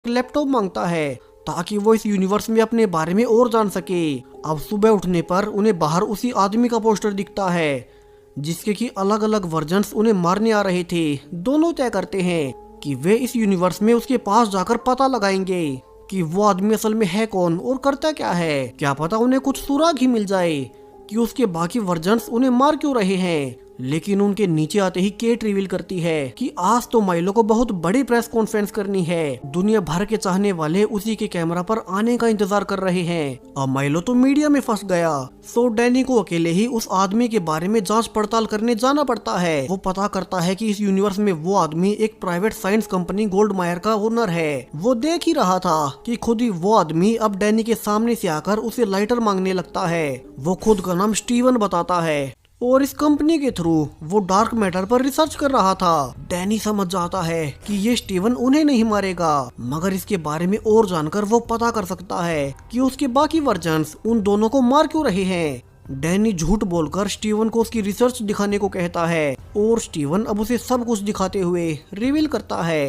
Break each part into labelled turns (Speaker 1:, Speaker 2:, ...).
Speaker 1: Laptop मांगता है ताकि वो इस यूनिवर्स में अपने बारे में और जान सके। अब सुबह उठने पर उन्हें बाहर उसी आदमी का पोस्टर दिखता है जिसके की अलग अलग वर्जन्स उन्हें मारने आ रहे थे। दोनों तय करते हैं कि वे इस यूनिवर्स में उसके पास जाकर पता लगाएंगे कि वो आदमी असल में है कौन और करता क्या है। क्या पता उन्हें कुछ सुराग ही मिल जाए कि उसके बाकी वर्जन्स उन्हें मार क्यों रहे हैं। लेकिन उनके नीचे आते ही केट रिवील करती है कि आज तो माइलो को बहुत बड़ी प्रेस कॉन्फ्रेंस करनी है। दुनिया भर के चाहने वाले उसी के कैमरा पर आने का इंतजार कर रहे हैं। अब माइलो तो मीडिया में फंस गया। सो डैनी को अकेले ही उस आदमी के बारे में जांच पड़ताल करने जाना पड़ता है। वो पता करता है कि इस यूनिवर्स में वो आदमी एक प्राइवेट साइंस कंपनी गोल्ड मायर का ओनर है। वो देख ही रहा था कि खुद ही वो आदमी अब डैनी के सामने से आकर उसे लाइटर मांगने लगता है। वो खुद का नाम स्टीवन बताता है और इस कंपनी के थ्रू वो डार्क मैटर पर रिसर्च कर रहा था। डैनी समझ जाता है कि ये स्टीवन उन्हें नहीं मारेगा, मगर इसके बारे में और जानकर वो पता कर सकता है कि उसके बाकी वर्जन्स उन दोनों को मार क्यों रहे हैं। डैनी झूठ बोलकर स्टीवन को उसकी रिसर्च दिखाने को कहता है और स्टीवन अब उसे सब कुछ दिखाते हुए रिवील करता है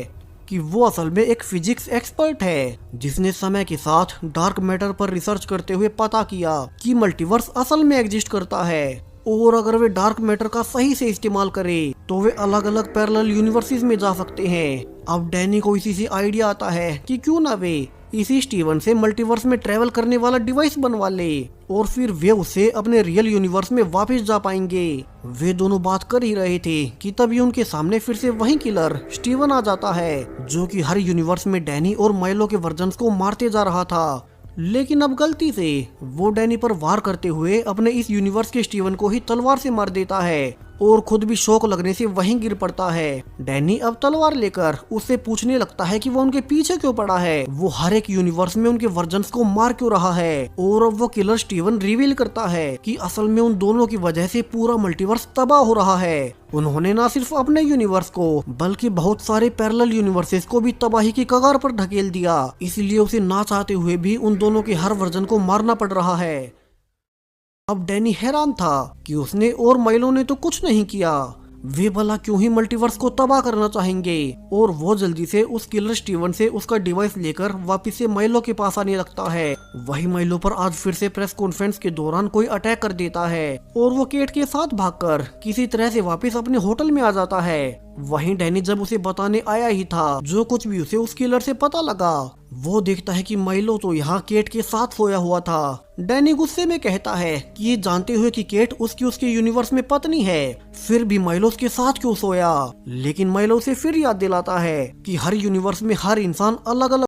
Speaker 1: कि वो असल में एक फिजिक्स एक्सपर्ट है जिसने समय के साथ डार्क मैटर पर रिसर्च करते हुए पता किया कि मल्टीवर्स असल में एग्जिस्ट करता है और अगर वे डार्क मैटर का सही से इस्तेमाल करे तो वे अलग अलग पैरेलल यूनिवर्सेस में जा सकते हैं। अब डैनी को इसी से आइडिया आता है कि क्यों ना वे इसी स्टीवन से मल्टीवर्स में ट्रेवल करने वाला डिवाइस बनवा ले और फिर वे उसे अपने रियल यूनिवर्स में वापस जा पाएंगे। वे दोनों बात कर ही रहे थे कि तभी उनके सामने फिर से वही किलर स्टीवन आ जाता है जो कि हर यूनिवर्स में डैनी और माइलो के वर्जन्स को मारते जा रहा था। लेकिन अब गलती से वो डैनी पर वार करते हुए अपने इस यूनिवर्स के स्टीवन को ही तलवार से मार देता है और खुद भी शौक लगने से वहीं गिर पड़ता है। डैनी अब तलवार लेकर उससे पूछने लगता है कि वो उनके पीछे क्यों पड़ा है, वो हर एक यूनिवर्स में उनके वर्जन्स को मार क्यों रहा है। और अब वो किलर स्टीवन रिवील करता है कि असल में उन दोनों की वजह से पूरा मल्टीवर्स तबाह हो रहा है। उन्होंने न सिर्फ अपने यूनिवर्स को बल्कि बहुत सारे पैरेलल यूनिवर्सेस को भी तबाही की कगार पर ढकेल दिया। इसलिए उसे ना चाहते हुए भी उन दोनों के हर वर्जन को मारना पड़ रहा है। अब डैनी हैरान था कि उसने और माइलो ने तो कुछ नहीं किया, वे भला क्यों ही मल्टीवर्स को तबाह करना चाहेंगे। और वो जल्दी से उस किलर स्टीवन से उसका डिवाइस लेकर वापस से माइलो के पास आने लगता है। वही माइलो पर आज फिर से प्रेस कॉन्फ्रेंस के दौरान कोई अटैक कर देता है और वो केट के साथ भागकर किसी तरह से वापस अपने होटल में आ जाता है। वहीं डैनी जब उसे बताने आया ही था जो कुछ भी उसे उस किलर से पता लगा, वो देखता है कि माइलो तो यहाँ केट के साथ सोया हुआ था। डैनी गुस्से में कहता है कि ये जानते हुए कि केट उसके यूनिवर्स में पत्नी है फिर भी माइलो उसके साथ क्यों सोया। लेकिन माइलो उसे फिर याद दिलाता है कि हर यूनिवर्स में हर इंसान अलग अलग